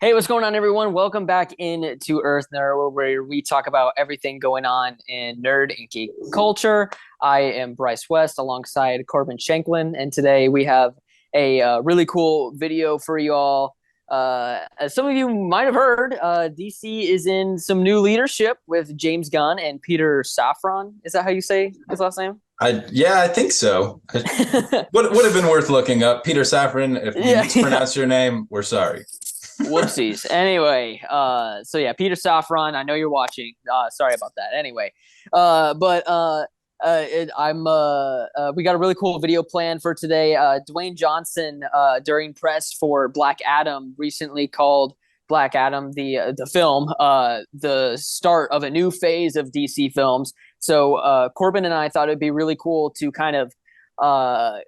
Hey, what's going on, everyone? Welcome back into Earth Nerd, where we talk about everything going on in nerd and geek culture. I am Bryce West alongside Corbin Shanklin, and today we have a really cool video for you all. As some of you might have heard, DC is in some new leadership with James Gunn and Peter Safran. Is that how you say his last name? I think so. Would have been worth looking up. Peter Safran, if we Yeah. mispronounce your name, we're sorry. Whoopsies. Anyway, so yeah, Peter Safran, I know you're watching. Sorry about that. Anyway, but we got a really cool video plan for today. Dwayne Johnson, during press for Black Adam, recently called Black Adam the film the start of a new phase of DC films. So Corbin and I thought it'd be really cool to kind of uh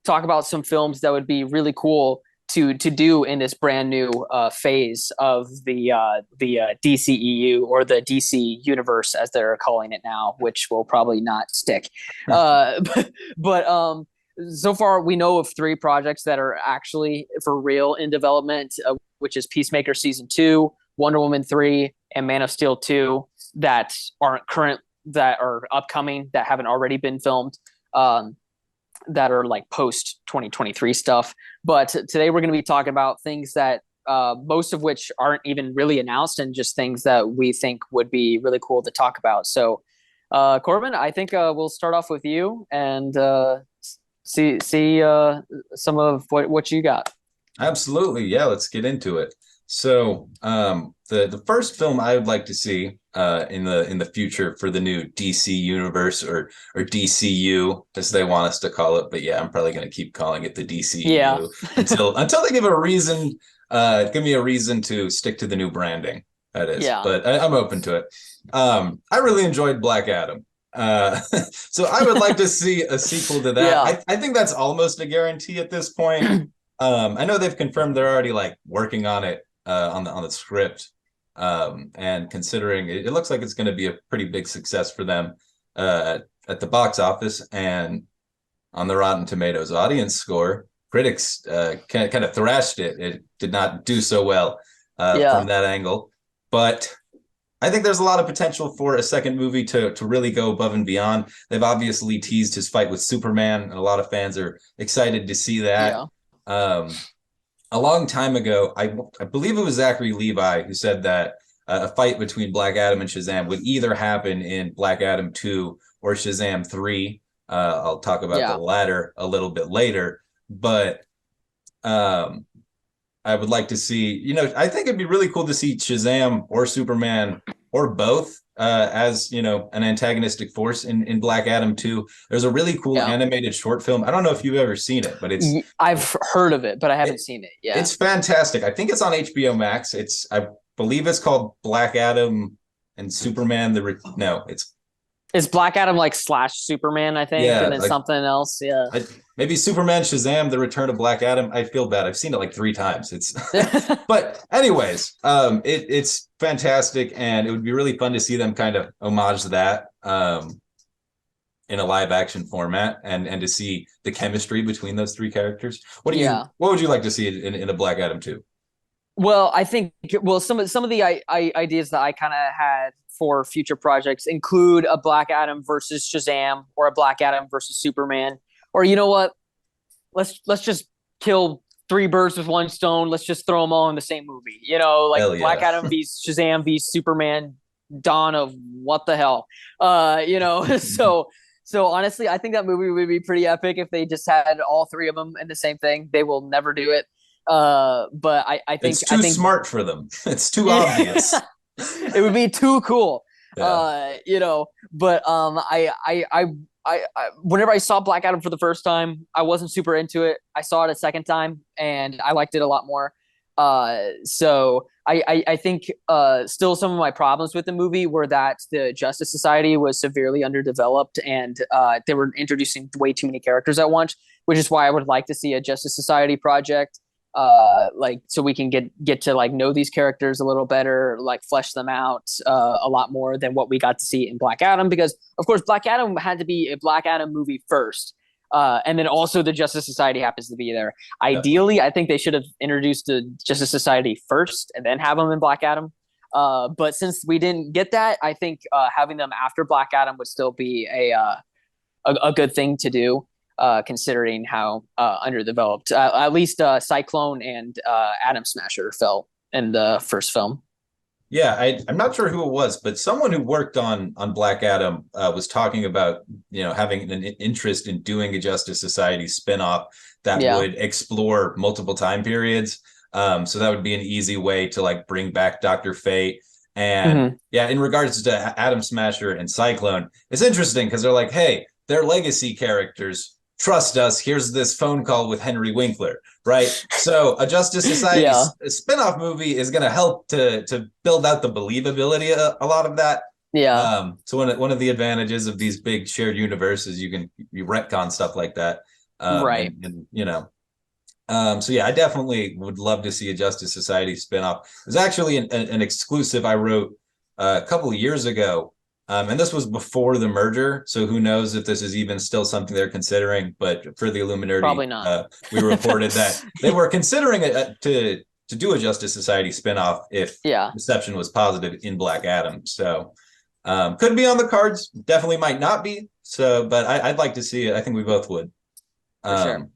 talk about some films that would be really cool to do in this brand new phase of the DCEU, or the DC universe as they're calling it now, which will probably not stick. But so far we know of three projects that are actually for real in development, which is Peacemaker season 2, Wonder Woman 3, and Man of Steel 2, that aren't current, that are upcoming, that haven't already been filmed. That are like post 2023 stuff. But today we're going to be talking about things that most of which aren't even really announced, and just things that we think would be really cool to talk about. So, Corbin, I think we'll start off with you and see some of what you got. Absolutely. Yeah, let's get into it. So, the first film I would like to see in the future for the new DC universe, or DCU as they want us to call it, but yeah, I'm probably going to keep calling it the Yeah, DCEU until they give me a reason to stick to the new branding. That is, yeah, but I'm open to it. I really enjoyed Black Adam. So I would like to see a sequel to that. yeah, I think that's almost a guarantee at this point. I know they've confirmed they're already like working on it on the script, and considering it looks like it's going to be a pretty big success for them at the box office and on the Rotten Tomatoes audience score. Critics kind of thrashed it. It did not do so well from yeah, that angle, but I think there's a lot of potential for a second movie to really go above and beyond. They've obviously teased his fight with Superman, and a lot of fans are excited to see that. yeah, Um, a long time ago, I believe it was Zachary Levi who said that a fight between Black Adam and Shazam would either happen in Black Adam 2 or Shazam 3. I'll talk about the yeah. latter a little bit later, but um, I would like to see, I think it'd be really cool to see Shazam or Superman or both as, an antagonistic force in Black Adam 2. There's a really cool Yeah. animated short film. I don't know if you've ever seen it, but I've heard of it, but I haven't it, seen it. Yeah. it's fantastic. I think it's on HBO Max. I believe it's called Black Adam and Superman. No, it's It's Black Adam like slash Superman, I think, yeah, and then like something else. Yeah. maybe Superman, Shazam, The Return of Black Adam. I feel bad. I've seen it like 3 times. It's, but anyways, it's fantastic, and it would be really fun to see them kind of homage that in a live action format, and to see the chemistry between those three characters. Yeah. What would you like to see in a Black Adam 2? Well, I think some of the ideas that I kind of had for future projects include a Black Adam versus Shazam, or a Black Adam versus Superman, or you know what? Let's just kill three birds with one stone. Let's just throw them all in the same movie. Like Hell Black yeah. Adam v Shazam v Superman, Dawn of what the hell. So honestly, I think that movie would be pretty epic if they just had all three of them in the same thing. They will never do it. But I think It's I too think smart for them. It's too it obvious. would be too cool. Yeah. But whenever I saw Black Adam for the first time, I wasn't super into it. I saw it a second time and I liked it a lot more. So I think still some of my problems with the movie were that the Justice Society was severely underdeveloped, and they were introducing way too many characters at once, which is why I would like to see a Justice Society project, like so we can get to like know these characters a little better, like flesh them out a lot more than what we got to see in Black Adam, because of course Black Adam had to be a Black Adam movie first. And then also the Justice Society happens to be there. Definitely. Ideally, I think they should have introduced the Justice Society first and then have them in Black Adam. But since we didn't get that, I think having them after Black Adam would still be a good thing to do, considering how underdeveloped at least Cyclone and Atom Smasher felt in the first film. Yeah, I'm not sure who it was, but someone who worked on Black Adam was talking about, having an interest in doing a Justice Society spinoff that Yeah. would explore multiple time periods. So that would be an easy way to like bring back Dr. Fate. And Mm-hmm. yeah, in regards to Atom Smasher and Cyclone, it's interesting because they're like, hey, they're legacy characters. Trust us. Here's this phone call with Henry Winkler, right? So a Justice Society Yeah. spinoff movie is going to help to build out the believability of a lot of that. Yeah. So one of the advantages of these big shared universes, you retcon stuff like that. Right. So yeah, I definitely would love to see a Justice Society spinoff. There's actually an exclusive I wrote a couple of years ago, and this was before the merger. So who knows if this is even still something they're considering? But for the Illuminati, Probably not. we reported that they were considering it to do a Justice Society spinoff if Yeah. reception was positive in Black Adam. So could be on the cards. Definitely might not be. So, but I'd like to see it. I think we both would. For sure.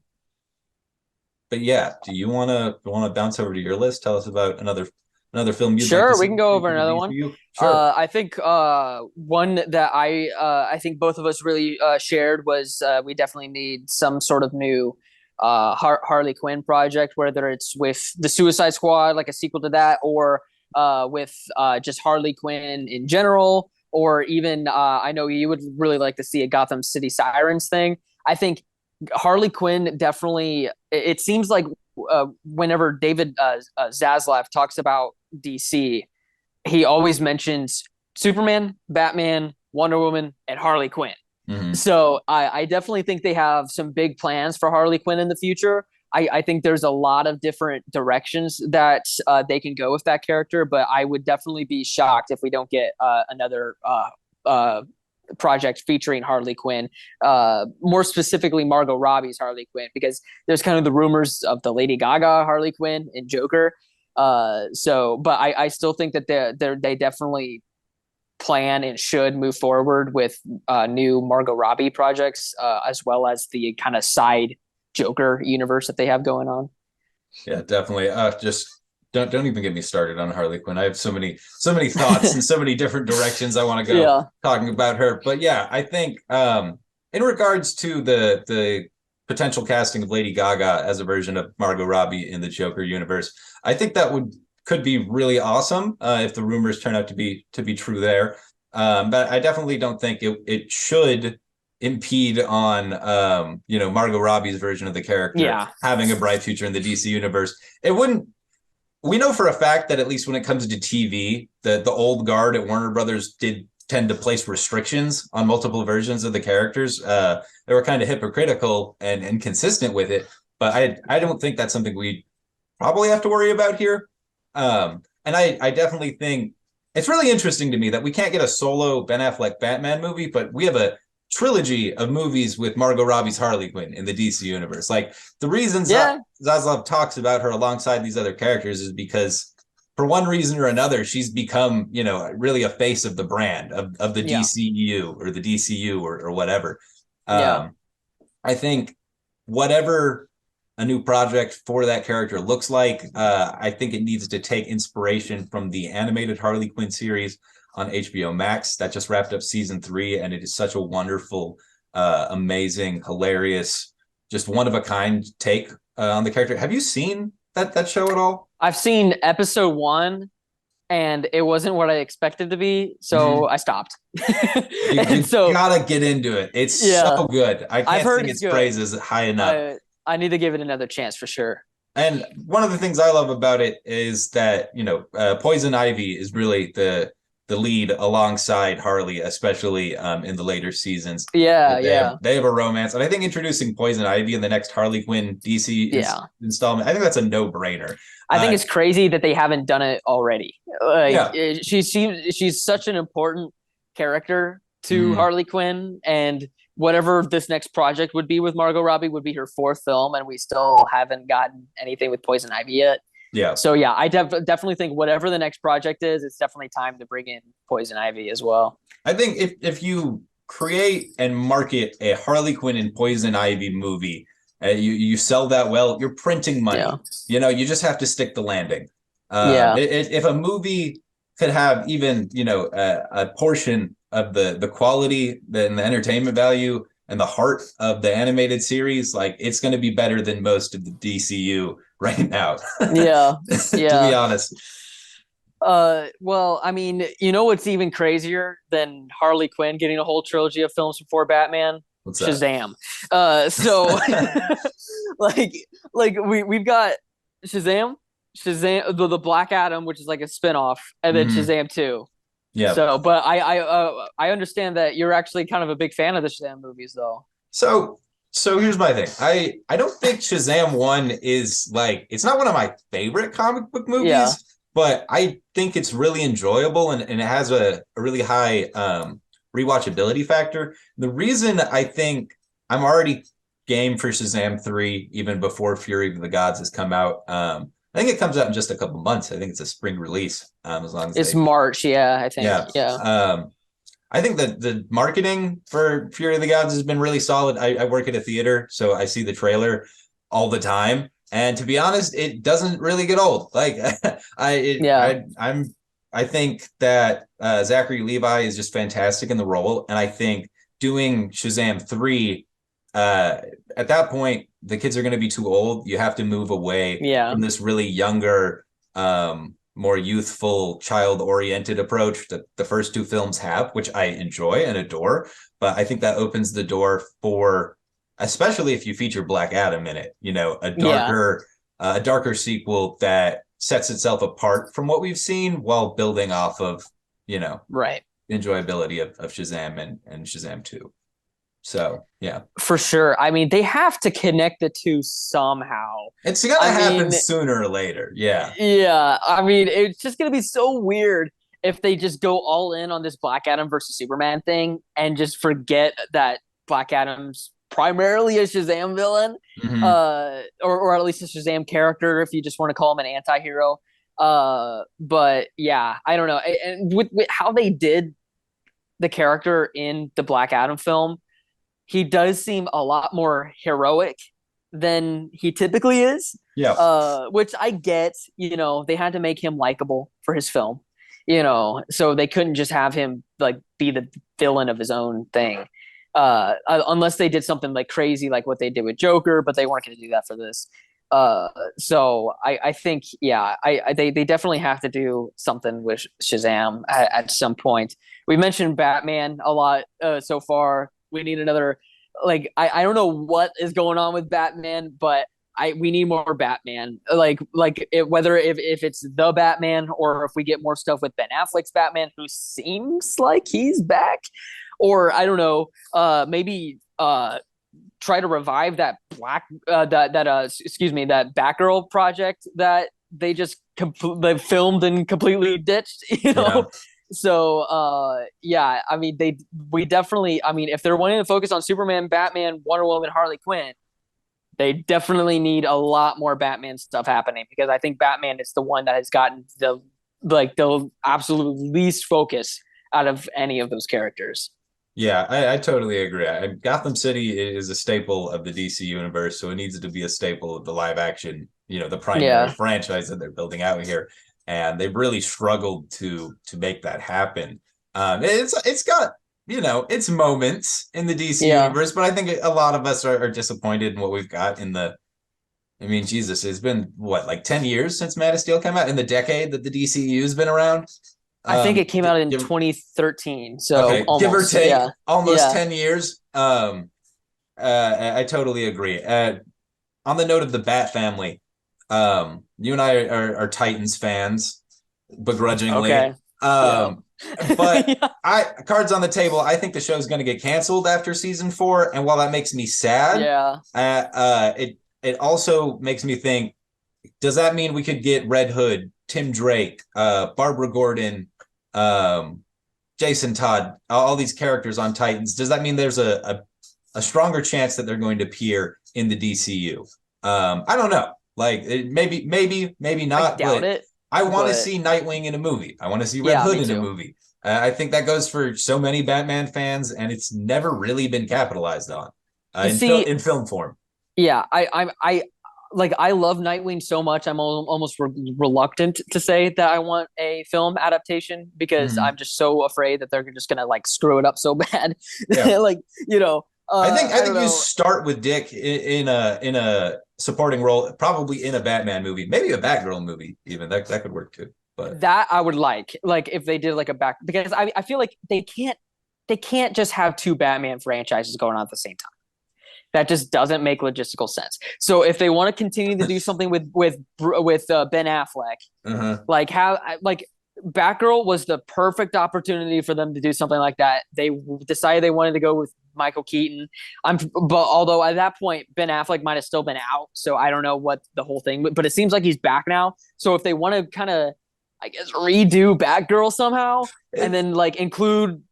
But yeah, do you want to bounce over to your list? Tell us about another film you'd like Sure, to we see can go over from the another one. DCU? Sure. I think one that I think both of us really shared was we definitely need some sort of new Harley Quinn project, whether it's with the Suicide Squad, like a sequel to that, or with just Harley Quinn in general, or even I know you would really like to see a Gotham City Sirens thing. I think Harley Quinn definitely. It seems like whenever David Zaslav talks about DC, he always mentions Superman, Batman, Wonder Woman, and Harley Quinn. Mm-hmm. So I definitely think they have some big plans for Harley Quinn in the future. I think there's a lot of different directions that they can go with that character, but I would definitely be shocked if we don't get another project featuring Harley Quinn, more specifically Margot Robbie's Harley Quinn, because there's kind of the rumors of the Lady Gaga Harley Quinn and Joker. But I still think that they definitely plan and should move forward with new Margot Robbie projects, as well as the kind of side Joker universe that they have going on. Yeah, definitely. Just don't even get me started on Harley Quinn. I have so many thoughts and so many different directions I want to go talking about her. But yeah, I think in regards to the potential casting of Lady Gaga as a version of Margot Robbie in the Joker universe, I think that could be really awesome if the rumors turn out to be true there. But I definitely don't think it should impede on Margot Robbie's version of the character having a bright future in the DC universe. It wouldn't. We know for a fact that at least when it comes to TV, the old guard at Warner Brothers did tend to place restrictions on multiple versions of the characters. They were kind of hypocritical and inconsistent with it, but I don't think that's something we probably have to worry about here. And I definitely think it's really interesting to me that we can't get a solo Ben Affleck Batman movie, but we have a trilogy of movies with Margot Robbie's Harley Quinn in the DC universe. Like the reasons Zaslav talks about her alongside these other characters is because for one reason or another, she's become, really a face of the brand of the DCU or the DCU or whatever. I think whatever a new project for that character looks like, I think it needs to take inspiration from the animated Harley Quinn series on HBO Max that just wrapped up season 3, and it is such a wonderful, amazing, hilarious, just one of a kind take on the character. Have you seen that show at all? I've seen episode 1, and it wasn't what I expected to be, so I stopped. you gotta get into it. It's so good. I can't sing its praises high enough. I need to give it another chance for sure. And one of the things I love about it is that Poison Ivy is really the lead alongside Harley, especially in the later seasons. They have a romance, and I think introducing Poison Ivy in the next Harley Quinn DC installment, I think that's a no-brainer. I think it's crazy that they haven't done it already. She's such an important character to Harley Quinn, and whatever this next project would be with Margot Robbie would be her fourth film, and we still haven't gotten anything with Poison Ivy yet. Yeah. So yeah, I definitely think whatever the next project is, it's definitely time to bring in Poison Ivy as well. I think if you create and market a Harley Quinn and Poison Ivy movie, you sell that well, you're printing money. Yeah. You know, you just have to stick the landing. Yeah. If a movie could have even, you know, a portion of the quality and the entertainment value and the heart of the animated series, like it's going to be better than most of the DCU right now. Yeah. To Yeah. be honest. Well, I mean, you know what's even crazier than Harley Quinn getting a whole trilogy of films before Batman? What's that? Shazam. So like we've got Shazam, the Black Adam, which is like a spinoff, and then Shazam 2. Yeah. So, but I understand that you're actually kind of a big fan of the Shazam movies, though. So here's my thing. I don't think Shazam 1 is like, it's not one of my favorite comic book movies, Yeah. but I think it's really enjoyable and it has a really high rewatchability factor. The reason I think I'm already game for Shazam 3 even before Fury of the Gods has come out. I think it comes out in just a couple months. I think it's a spring release. As long as it's March, yeah, I think. Yeah. I think that the marketing for Fury of the Gods has been really solid. I work at a theater, so I see the trailer all the time. And to be honest, it doesn't really get old. Like I think that Zachary Levi is just fantastic in the role. And I think doing Shazam 3, at that point, the kids are going to be too old. You have to move away from this really younger, more youthful, child-oriented approach that the first two films have, which I enjoy and adore. But I think that opens the door for, especially if you feature Black Adam in it, you know, a darker sequel that sets itself apart from what we've seen while building off of, you know, enjoyability of Shazam and Shazam 2. So, yeah. For sure. I mean, they have to connect the two somehow. It's going to happen sooner or later. Yeah. Yeah. I mean, it's just going to be so weird if they just go all in on this Black Adam versus Superman thing and just forget that Black Adam's primarily a Shazam villain, or at least a Shazam character, if you just want to call him an anti-hero. But yeah, I don't know. And with how they did the character in the Black Adam film, he does seem a lot more heroic than he typically is. Yeah. Which I get, you know, they had to make him likable for his film, you know, so they couldn't just have him like be the villain of his own thing. Unless they did something like crazy, like what they did with Joker, but they weren't going to do that for this. So I think, yeah, they definitely have to do something with Shazam at some point. We mentioned Batman a lot so far. We need another, like, I don't know what is going on with Batman, but we need more Batman. Whether if it's the Batman or if we get more stuff with Ben Affleck's Batman, who seems like he's back, or I don't know, maybe try to revive that that Batgirl project that they just they filmed and completely ditched, you know. Yeah. So yeah, I mean we definitely, I mean, if they're wanting to focus on Superman, Batman, Wonder Woman, Harley Quinn, they definitely need a lot more Batman stuff happening, because I think Batman is the one that has gotten the absolute least focus out of any of those characters. Yeah, I totally agree. Gotham City is a staple of the DC universe, so it needs to be a staple of the live action, you know, the primary franchise that they're building out here. And they've really struggled to make that happen. It's got, you know, its moments in the DC universe, but I think a lot of us are disappointed in what we've got in the. I mean, Jesus, it's been what, like 10 years since Man of Steel came out, in the decade that the DCU has been around. I think it came out in 2013, so okay, almost, give or take, almost 10 10 years. I totally agree. On the note of the Bat family, you and I are Titans fans, begrudgingly. Okay. But cards on the table, I think the show's going to get canceled after season 4, and while that makes me sad, it also makes me think, does that mean we could get Red Hood, Tim Drake, Barbara Gordon, Jason Todd, all these characters on Titans? Does that mean there's a a stronger chance that they're going to appear in the DCU. I don't know. Like maybe I not, doubt but it. I want to But see Nightwing in a movie. I want to see Red yeah, Hood me in a too. movie. I think that goes for so many Batman fans, and it's never really been capitalized on See, in film form. yeah, I like I love Nightwing so much. I'm almost reluctant to say that I want a film adaptation because Mhm. I'm just so afraid that they're just gonna like screw it up so bad. Yeah, Like you know, I I don't think you know. start with Dick in a supporting role, probably in a Batman movie, maybe a Batgirl movie, even that could work too. But That I would like if they did like a back because I feel like they can't just have two Batman franchises going on at the same time. That just doesn't make logistical sense. So if they want to continue to do something with Ben Affleck, uh-huh. like how like Batgirl was the perfect opportunity for them to do something like that. They decided they wanted to go with Michael Keaton. But although at that point Ben Affleck might have still been out, so I don't know what the whole thing. But it seems like he's back now. So if they want to kind of, I guess, redo Batgirl somehow, and It's then like include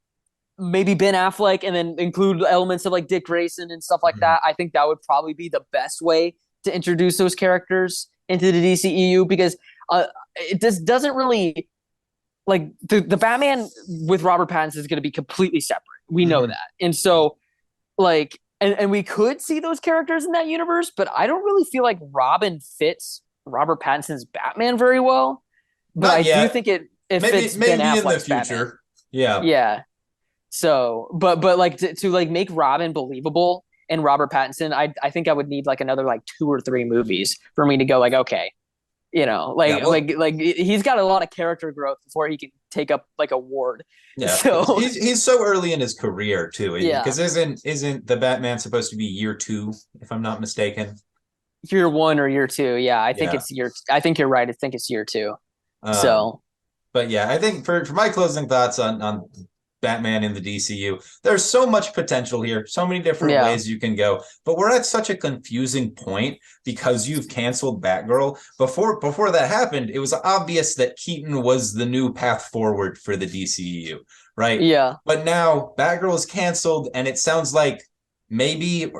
maybe Ben Affleck and then include elements of like Dick Grayson and stuff like that, I think that would probably be the best way to introduce those characters into the DCEU because it just doesn't really like the Batman with Robert Pattinson is going to be completely separate. We know Mhm. that. And so like and we could see those characters in that universe, but I don't really feel like Robin fits Robert Pattinson's Batman very well. But Not I do yet. think it fits Ben Maybe in the Affleck's Batman. future. Yeah. Yeah. So, but like to like make Robin believable and Robert Pattinson, I think I would need like another like two or three movies for me to go like okay, Yeah. Well, like he's got a lot of character growth before he can take up like a ward. yeah. So He's so early in his career too, yeah, because isn't the Batman supposed to be year two, if I'm not mistaken? year one or year two, yeah, I think Yeah. it's year. I think you're right. I think it's year two. Um, So but yeah, I think for my closing thoughts on Batman in the DCU, there's so much potential here, so many different yeah, ways you can go. But we're at such a confusing point because you've canceled Batgirl. Before that happened, it was obvious that Keaton was the new path forward for the DCU, right? yeah, But now Batgirl is canceled, and it sounds like maybe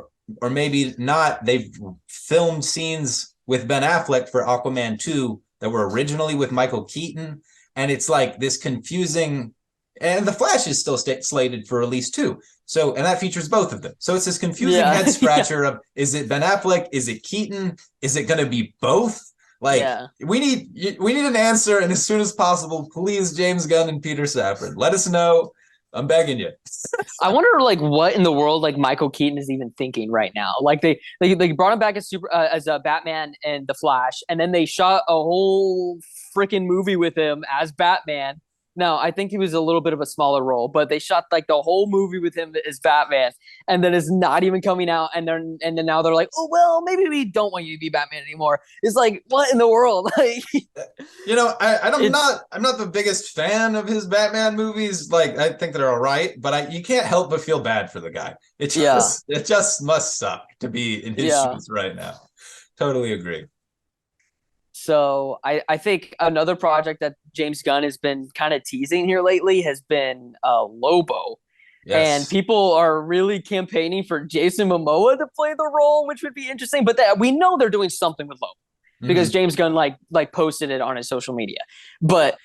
or maybe not. They've filmed scenes with Ben Affleck for Aquaman 2 that were originally with Michael Keaton. And it's like this confusing, and the Flash is still slated for release too. So, and that features both of them. So it's this confusing yeah, head scratcher of, is it Ben Affleck? Is it Keaton? Is it going to be both? Like yeah. we need an answer, and as soon as possible, please, James Gunn and Peter Safran, let us know. I'm begging you. I wonder like what in the world like Michael Keaton is even thinking right now. Like they brought him back as super as a Batman and the Flash, and then they shot a whole freaking movie with him as Batman. Now I think he was a little bit of a smaller role, but they shot like the whole movie with him as Batman, and then it's not even coming out. And then now they're like, oh well, maybe we don't want you to be Batman anymore. It's like what in the world? Like You know, it's I'm not the biggest fan of his Batman movies. Like, I think they're all right, but you can't help but feel bad for the guy. yeah, It just must suck to be in his yeah. shoes right now. Totally agree. So I think another project that James Gunn has been kind of teasing here lately has been Lobo. And Yes. people are really campaigning for Jason Momoa to play the role, which would be interesting. But we know they're doing something with Lobo because Mhm. James Gunn like posted it on his social media. But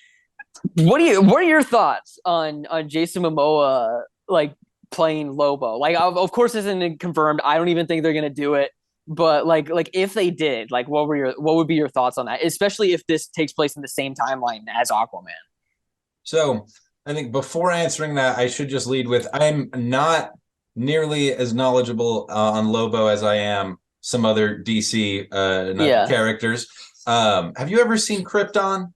what are your thoughts on Jason Momoa like playing Lobo? Like of course this isn't confirmed. I don't even think they're gonna do it. But like if they did, like what would be your thoughts on that? Especially if this takes place in the same timeline as Aquaman. So I think before answering that, I should just lead with I'm not nearly as knowledgeable on Lobo as I am some other DC Yeah. characters. Have you ever seen Krypton?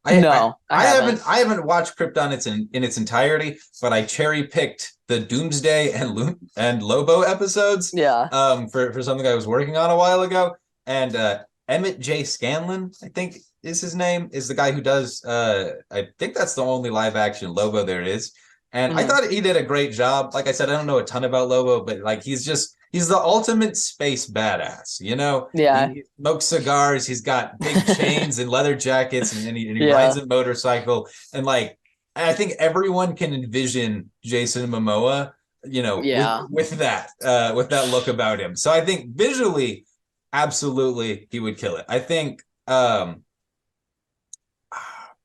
No, I haven't. I haven't watched Krypton in its entirety, but I cherry picked the Doomsday and Lobo episodes Yeah. for something I was working on a while ago. And Emmett J. Scanlon, I think is his name, is the guy who does I think that's the only live action Lobo there is. And I Mhm. thought he did a great job. Like I said, I don't know a ton about Lobo, but like he's the ultimate space badass, you know? Yeah. He smokes cigars, he's got big chains and leather jackets, and he rides Yeah. a motorcycle. And like I think everyone can envision Jason Momoa Yeah. with that look about him. So I think visually, absolutely, he would kill it. I think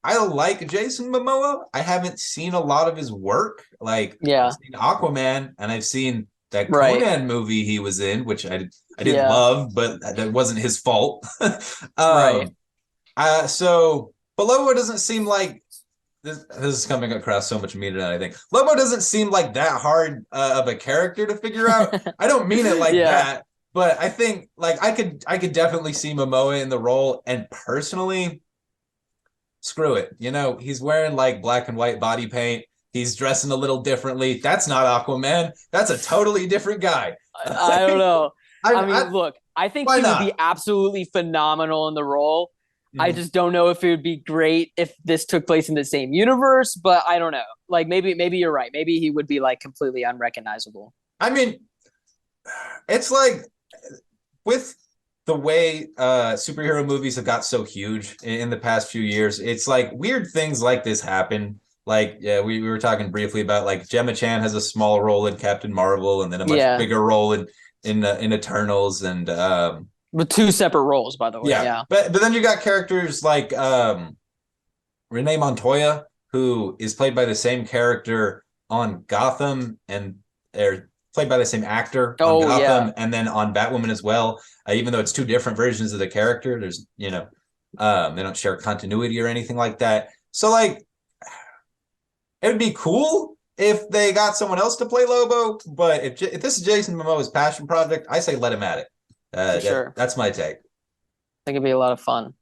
I like Jason Momoa. I haven't seen a lot of his work. Like I've Yeah. seen Aquaman and I've seen that Right. Conan movie he was in, which I didn't Yeah. love, but that wasn't his fault. Right. um, but Lobo doesn't seem like this is coming across so much meaner than I think. Lobo doesn't seem like that hard of a character to figure out. I don't mean it like Yeah. that, but I think like I could definitely see Momoa in the role, and personally, screw it. He's wearing like black and white body paint. He's dressing a little differently. That's not Aquaman. That's a totally different guy. I don't know. I mean, I look, I think why he would be not? absolutely phenomenal in the role. I Mhm. just don't know if it would be great if this took place in the same universe, but I don't know. Like maybe you're right. Maybe he would be like completely unrecognizable. I mean, it's like with the way superhero movies have got so huge in the past few years, it's like weird things like this happen. Like, yeah, we were talking briefly about like Gemma Chan has a small role in Captain Marvel, and then a much Yeah. bigger role in Eternals, and With two separate roles, by the way. yeah. Yeah. But then you got characters like Renee Montoya, who is played by the same character on Gotham, and they're played by the same actor on Oh yeah. Gotham and then on Batwoman as well. Even though it's two different versions of the character, they don't share continuity or anything like that. So like, it would be cool if they got someone else to play Lobo, but if this is Jason Momoa's passion project, I say let him at it. For sure. That's my take. I think it'd be a lot of fun.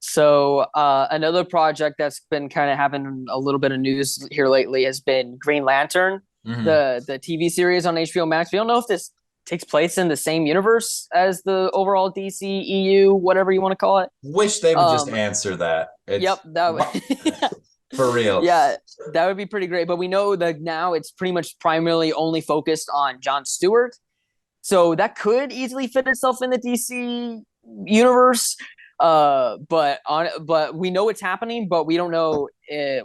So another project that's been kind of having a little bit of news here lately has been Green Lantern, Mhm. the TV series on HBO Max. We don't know if this takes place in the same universe as the overall DC EU, whatever you want to call it. Wish they would just Um, answer that. yep, For real. yeah, that would be pretty great. But we know that now it's pretty much primarily only focused on John Stewart, so that could easily fit itself in the DC universe. But we know it's happening, but we don't know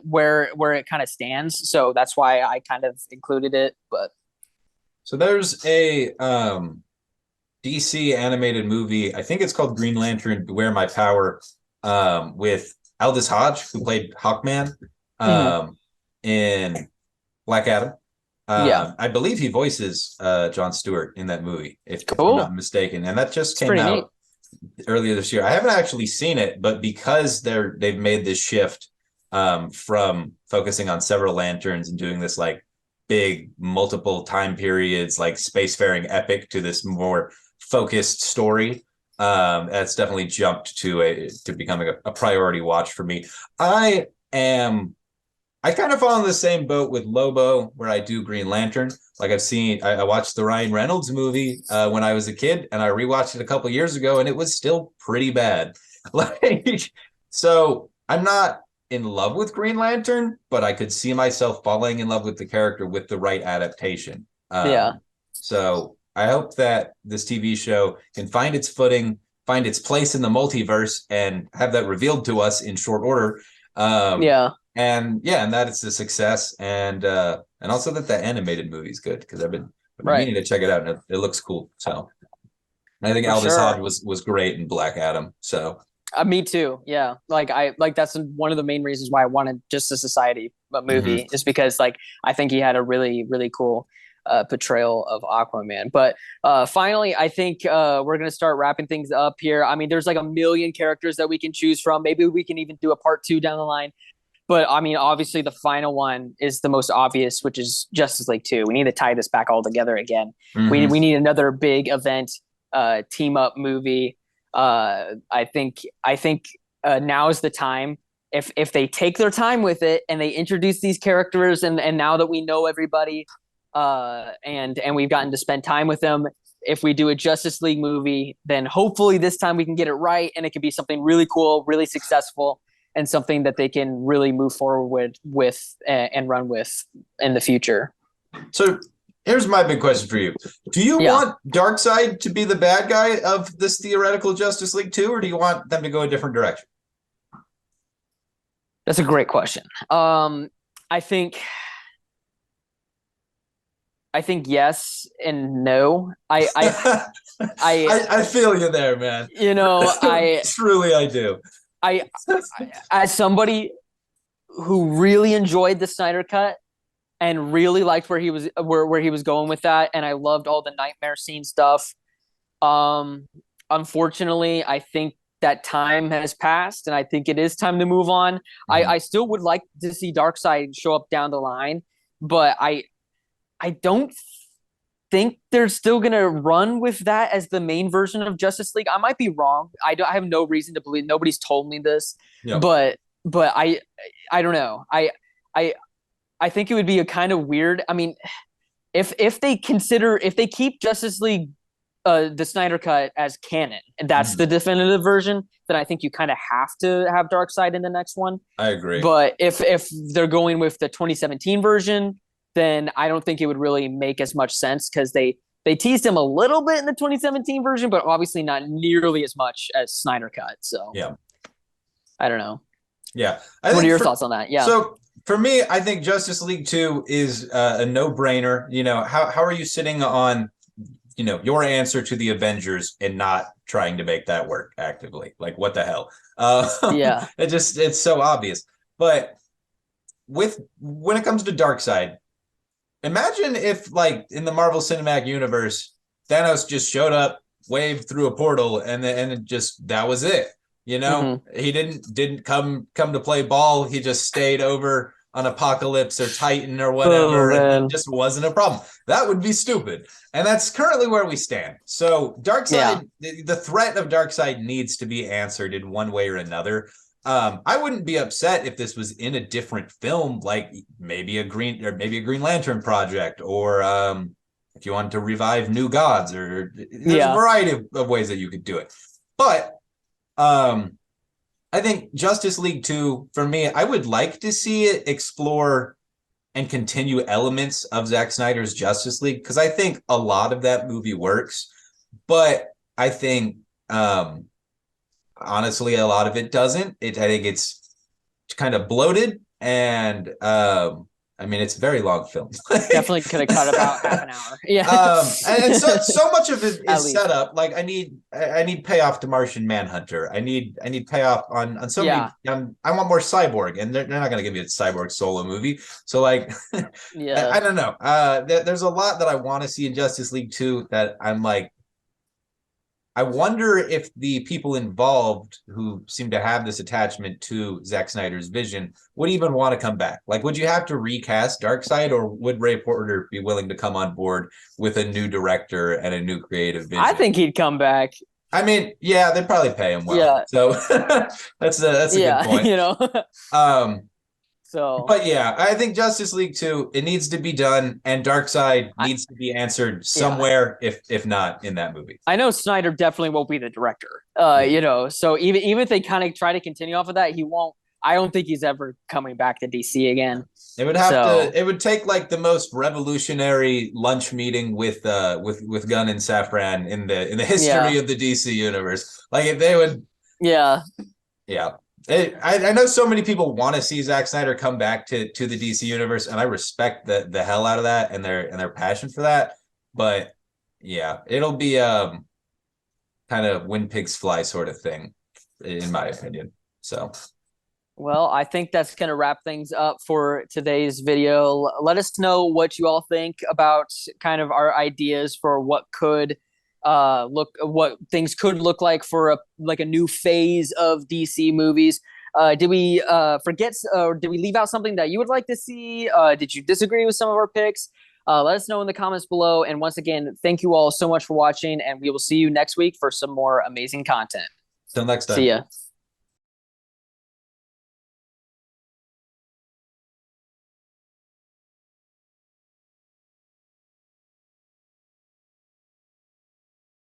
where it kind of stands. So that's why I kind of included it. But So there's a DC animated movie. I think it's called Green Lantern Beware My Power, with Aldous Hodge, who played Hawkman mhm, in Black Adam. yeah, I believe he voices John Stewart in that movie, if I'm not cool. mistaken. And that just It's came pretty neat. out earlier this year. I haven't actually seen it, but because they've made this shift from focusing on several lanterns and doing this like big multiple time periods like spacefaring epic to this more focused story, that's definitely jumped to becoming a priority watch for me. I am I kind of fall in the same boat with Lobo where I do Green Lantern. Like I watched the Ryan Reynolds movie when I was a kid, and I rewatched it a couple years ago, and it was still pretty bad. Like, so I'm not in love with Green Lantern, but I could see myself falling in love with the character with the right adaptation. Yeah, So I hope that this TV show can find its footing, find its place in the multiverse, and have that revealed to us in short order. Um, yeah, and yeah, and that it's a success, and also that the animated movie is good because I've been right, meaning to check it out, and it looks cool. So and I think for Aldous Hodge sure. was great in Black Adam. So Me too. Yeah, like that's one of the main reasons why I wanted Just a Society mhm. movie is because like I think he had a really cool portrayal of Aquaman. But finally, I think we're gonna start wrapping things up here. I mean, there's like a million characters that we can choose from. Maybe we can even do a part two down the line. But I mean, obviously, the final one is the most obvious, which is Justice League 2. We need to tie this back all together again. We Mhm. need another big event, team up movie. I think now is the time. If they take their time with it and they introduce these characters, and now that we know everybody, and we've gotten to spend time with them, if we do a Justice League movie, then hopefully this time we can get it right, and it can be something really cool, really successful, and something that they can really move forward with and run with in the future. So here's my big question for you: do you Yeah, want Darkseid to be the bad guy of this theoretical Justice League 2, or do you want them to go a different direction? that's a great question. I think I think yes and no. I I feel you there, man. you know, Truly, I do. I, as somebody who really enjoyed the Snyder Cut and really liked where he was going with that, and I loved all the nightmare scene stuff. Um, Unfortunately, I think that time has passed, and I think it is time to move on. Mhm. I still would like to see Darkseid show up down the line, but I don't think they're still gonna run with that as the main version of Justice League. I might be wrong. I have no reason to believe. Nobody's told me this, Yep. but I don't know. I I think it would be a kind of weird. I mean, if they keep Justice League the Snyder Cut as canon, and that's Mhm. the definitive version, then I think you kind of have to have Darkseid in the next one. I agree. But if they're going with the 2017 version, then I don't think it would really make as much sense because they teased him a little bit in the 2017 version, but obviously not nearly as much as Snyder Cut. So Yeah. I don't know. Yeah. I What are think your thoughts on that? Yeah. so for me, I think Justice League 2 is a no-brainer. How are you sitting on, your answer to the Avengers and not trying to make that work actively? Like, what the hell? Yeah. It's so obvious. But when it comes to Darkseid, imagine if, like, in the Marvel Cinematic Universe, Thanos just showed up, waved through a portal, and it just that was it. Mm-hmm. He didn't come to play ball. He just stayed over on Apocalypse or Titan or Oh whatever, and it man. just wasn't a problem. That would be stupid. And that's currently where we stand. So Yeah. Darkseid, the threat of Darkseid needs to be answered in one way or another. I wouldn't be upset if this was in a different film, like maybe a Green Lantern project, or if you wanted to revive New Gods, or there's a Yeah. variety of ways that you could do it. But um, I think Justice League 2, for me, I would like to see it explore and continue elements of Zack Snyder's Justice League, because I think a lot of that movie works, but I think honestly a lot of it doesn't. I think it's kind of bloated, and I mean, it's a very long film. Definitely could have cut about half an hour. Yeah. And so much of it At is set least. up. Like, I need payoff to Martian Manhunter. I need payoff on so many. Yeah. I want more Cyborg, and they're not going to give me a Cyborg solo movie. So, like, I Yeah. don't know. There's a lot that I want to see in Justice League 2 that I'm like, I wonder if the people involved who seem to have this attachment to Zack Snyder's vision would even want to come back. Like, would you have to recast Darkseid, or would Ray Porter be willing to come on board with a new director and a new creative I vision? think he'd come back. I mean, yeah, they'd probably pay him well. Yeah. So that's a good Yeah. point. Um, So but yeah, I think Justice League 2, it needs to be done, and Darkseid I needs to be answered yeah. somewhere, if not in that movie. I know Snyder definitely won't be the director. So even if they kind of try to continue off of that, he won't. I don't think he's ever coming back to DC again. So It would take like the most revolutionary lunch meeting with Gunn and Safran in the history yeah, of the DC universe. Like, if they would, yeah, yeah. I know so many people want to see Zack Snyder come back to the DC universe, and I respect the hell out of that, and their passion for that. But yeah, it'll be kind of when pigs fly sort of thing, in my opinion. So Well, I think that's going to wrap things up for today's video. Let us know what you all think about kind of our ideas for what things could look like for a new phase of DC movies. Did we forget or did we leave out something that you would like to see? Did you disagree with some of our picks? Let us know in the comments below. And once again, thank you all so much for watching, and we will see you next week for some more amazing content. till next See time. ya.